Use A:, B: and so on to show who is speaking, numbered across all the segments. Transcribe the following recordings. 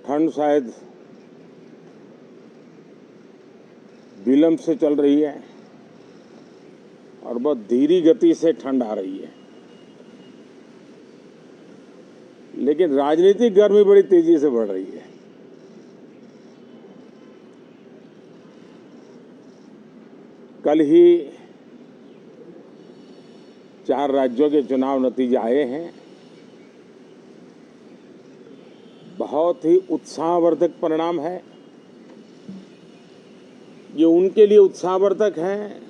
A: ठंड शायद विलंब से चल रही है और बहुत धीमी गति से ठंड आ रही है, लेकिन राजनीतिक गर्मी बड़ी तेजी से बढ़ रही है। कल ही 4 राज्यों के चुनाव नतीजे आए हैं। बहुत ही उत्साहवर्धक परिणाम है। ये उनके लिए उत्साहवर्धक है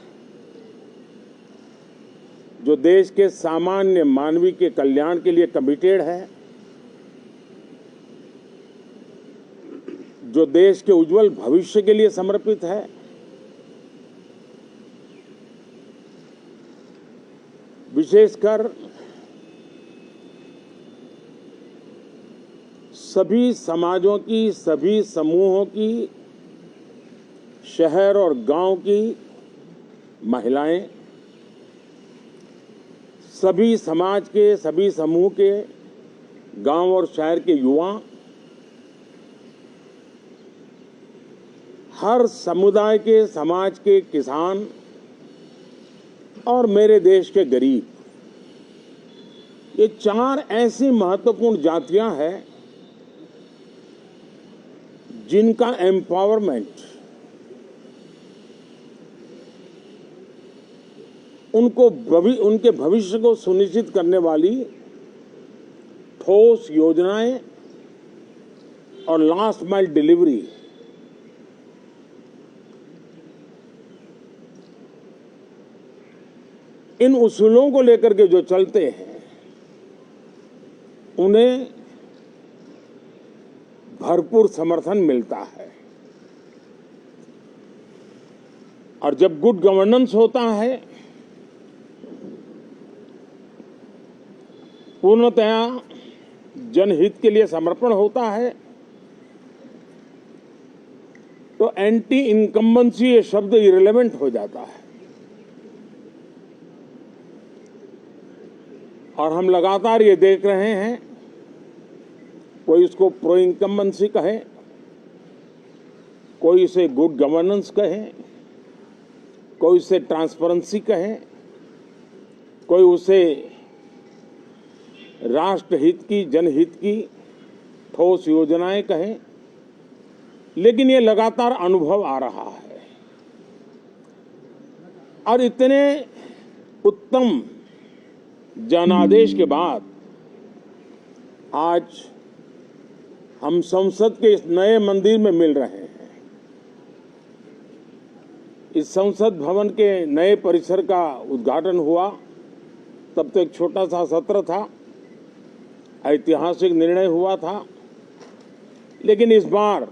A: जो देश के सामान्य मानवी के कल्याण के लिए कमिटेड है, जो देश के उज्जवल भविष्य के लिए समर्पित है, विशेषकर सभी समाजों की, सभी समूहों की, शहर और गांव की महिलाएं, सभी समाज के, सभी समूह के, गांव और शहर के युवा, हर समुदाय के, समाज के किसान और मेरे देश के गरीब, ये 4 ऐसी महत्वपूर्ण जातियां हैं जिनका एम्पावरमेंट, उनके भविष्य को सुनिश्चित करने वाली ठोस योजनाएं और लास्ट माइल डिलीवरी, इन उसूलों को लेकर के जो चलते हैं उन्हें भरपूर समर्थन मिलता है। और जब गुड गवर्नेंस होता है, पूर्णतया जनहित के लिए समर्पण होता है, तो एंटी इनकम्बेंसी ये शब्द इरेलेवेंट हो जाता है। और हम लगातार ये देख रहे हैं, कोई इसको प्रो इनकम्बेंसी कहे, कोई इसे गुड गवर्नेंस कहे, कोई इसे ट्रांसपेरेंसी कहे, कोई उसे राष्ट्रहित की, जनहित की ठोस योजनाएं कहें, लेकिन ये लगातार अनुभव आ रहा है। और इतने उत्तम जनादेश के बाद आज हम संसद के इस नए मंदिर में मिल रहे हैं। इस संसद भवन के नए परिसर का उद्घाटन हुआ, तब तो एक छोटा सा सत्र था, ऐतिहासिक निर्णय हुआ था, लेकिन इस बार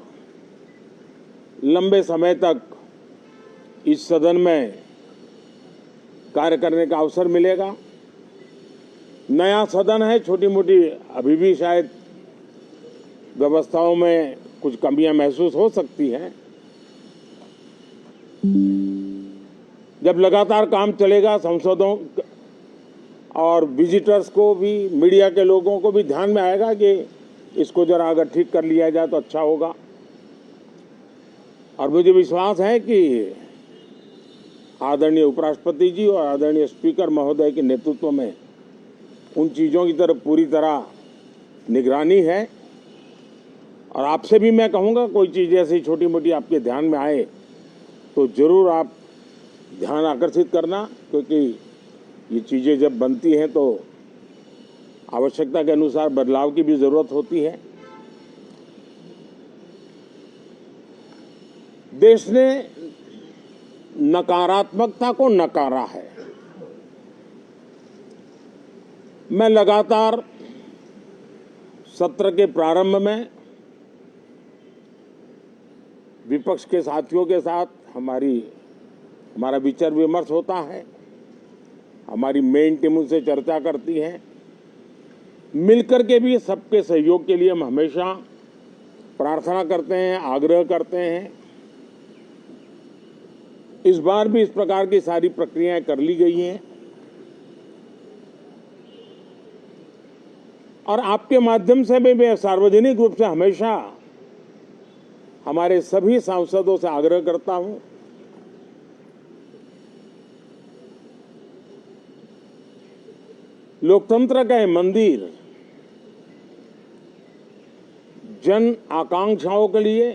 A: लंबे समय तक इस सदन में कार्य करने का अवसर मिलेगा। नया सदन है, छोटी मोटी अभी भी शायद व्यवस्थाओं में कुछ कमियां महसूस हो सकती हैं। जब लगातार काम चलेगा, सांसदों और विजिटर्स को भी, मीडिया के लोगों को भी ध्यान में आएगा कि इसको जरा अगर ठीक कर लिया जाए तो अच्छा होगा। और मुझे विश्वास है कि आदरणीय उपराष्ट्रपति जी और आदरणीय स्पीकर महोदय के नेतृत्व में उन चीज़ों की तरफ पूरी तरह निगरानी है। और आपसे भी मैं कहूँगा, कोई चीज़ ऐसी छोटी मोटी आपके ध्यान में आए तो ज़रूर आप ध्यान आकर्षित करना, क्योंकि ये चीज़ें जब बनती हैं तो आवश्यकता के अनुसार बदलाव की भी ज़रूरत होती है। देश ने नकारात्मकता को नकारा है। मैं लगातार सत्र के प्रारंभ में विपक्ष के साथियों के साथ हमारा विचार विमर्श होता है, हमारी मेन टीम उनसे चर्चा करती है। मिलकर के भी सबके सहयोग के लिए हम हमेशा प्रार्थना करते हैं, आग्रह करते हैं। इस बार भी इस प्रकार की सारी प्रक्रियाएं कर ली गई हैं और आपके माध्यम से भी मैं सार्वजनिक रूप से हमेशा हमारे सभी सांसदों से आग्रह करता हूं, लोकतंत्र का ये मंदिर जन आकांक्षाओं के लिए,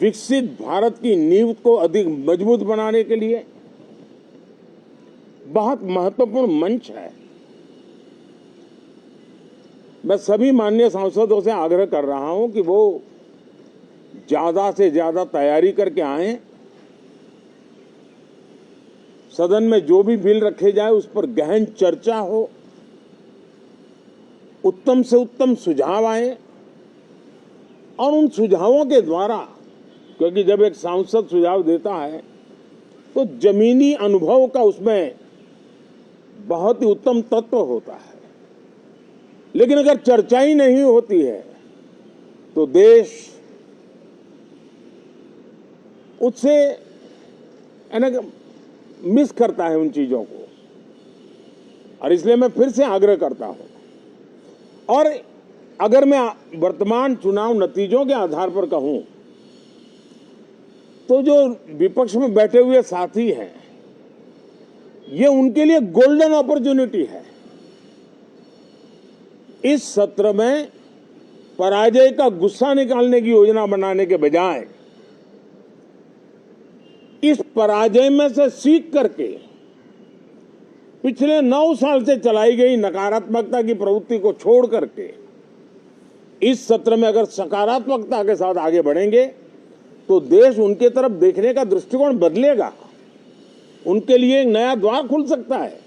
A: विकसित भारत की नींव को अधिक मजबूत बनाने के लिए बहुत महत्वपूर्ण मंच है। मैं सभी माननीय सांसदों से आग्रह कर रहा हूं कि वो ज्यादा से ज्यादा तैयारी करके आएं, सदन में जो भी बिल रखे जाए उस पर गहन चर्चा हो, उत्तम से उत्तम सुझाव आए और उन सुझावों के द्वारा, क्योंकि जब एक सांसद सुझाव देता है तो जमीनी अनुभव का उसमें बहुत ही उत्तम तत्व होता है, लेकिन अगर चर्चा ही नहीं होती है तो देश उससे मिस करता है उन चीजों को। और इसलिए मैं फिर से आग्रह करता हूं, और अगर मैं वर्तमान चुनाव नतीजों के आधार पर कहूं तो जो विपक्ष में बैठे हुए साथी हैं, ये उनके लिए गोल्डन अपॉर्चुनिटी है। इस सत्र में पराजय का गुस्सा निकालने की योजना बनाने के बजाय इस पराजय में से सीख करके पिछले 9 साल से चलाई गई नकारात्मकता की प्रवृत्ति को छोड़ करके इस सत्र में अगर सकारात्मकता के साथ आगे बढ़ेंगे तो देश उनके तरफ देखने का दृष्टिकोण बदलेगा, उनके लिए एक नया द्वार खुल सकता है।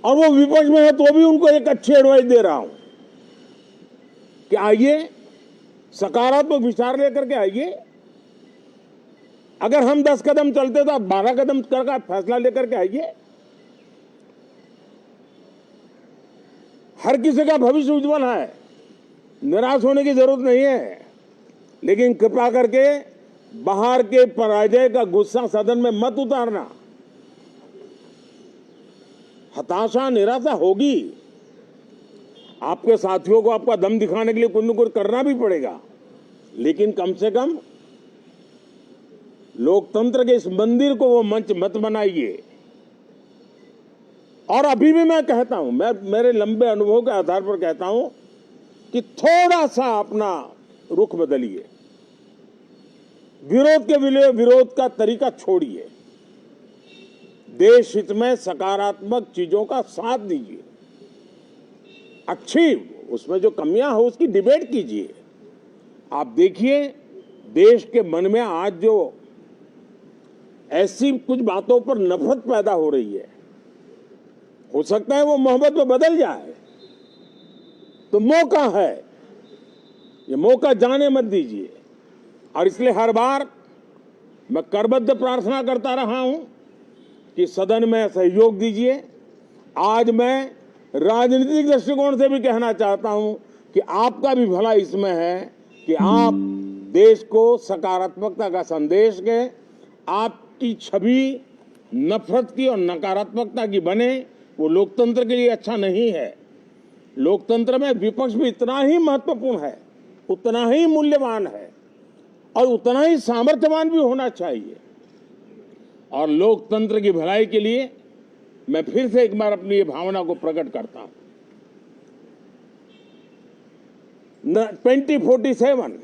A: और वो विपक्ष में है तो भी उनको एक अच्छी एडवाइस दे रहा हूं कि आइए, सकारात्मक विचार लेकर के आइए। अगर हम 10 कदम चलते तो आप 12 कदम करके फैसला लेकर के आइए। हर किसी का भविष्य उज्जवल है, निराश होने की जरूरत नहीं है, लेकिन कृपा करके बाहर के पराजय का गुस्सा सदन में मत उतारना। हताशा, निराशा होगी, आपके साथियों को आपका दम दिखाने के लिए कुछ न कुछ करना भी पड़ेगा, लेकिन कम से कम लोकतंत्र के इस मंदिर को वो मंच मत बनाइए। और अभी भी मैं कहता हूं, मैं मेरे लंबे अनुभव के आधार पर कहता हूं कि थोड़ा सा अपना रुख बदलिए, विरोध के विरोध का तरीका छोड़िए, देश हित में सकारात्मक चीजों का साथ दीजिए, अच्छी उसमें जो कमियां हो उसकी डिबेट कीजिए। आप देखिए देश के मन में आज जो ऐसी कुछ बातों पर नफरत पैदा हो रही है, हो सकता है वो मोहब्बत में बदल जाए, तो मौका है, ये मौका जाने मत दीजिए। और इसलिए हर बार मैं करबद्ध प्रार्थना करता रहा हूं कि सदन में सहयोग दीजिए। आज मैं राजनीतिक दृष्टिकोण से भी कहना चाहता हूं कि आपका भी भला इसमें है कि आप देश को सकारात्मकता का संदेश दें, आपकी छवि नफरत की और नकारात्मकता की बने, वो लोकतंत्र के लिए अच्छा नहीं है। लोकतंत्र में विपक्ष भी इतना ही महत्वपूर्ण है, उतना ही मूल्यवान है और उतना ही सामर्थ्यवान भी होना चाहिए। और लोकतंत्र की भलाई के लिए मैं फिर से एक बार अपनी ये भावना को प्रकट करता हूं। 2047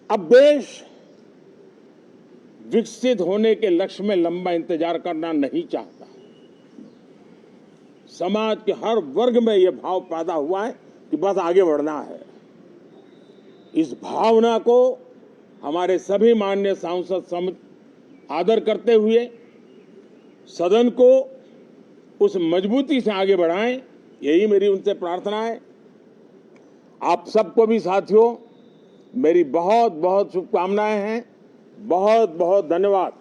A: अब देश विकसित होने के लक्ष्य में लंबा इंतजार करना नहीं चाहता। समाज के हर वर्ग में यह भाव पैदा हुआ है कि बस आगे बढ़ना है। इस भावना को हमारे सभी माननीय सांसद आदर करते हुए सदन को उस मजबूती से आगे बढ़ाएं, यही मेरी उनसे प्रार्थना है। आप सबको भी साथियों मेरी बहुत बहुत शुभकामनाएं हैं। बहुत बहुत धन्यवाद।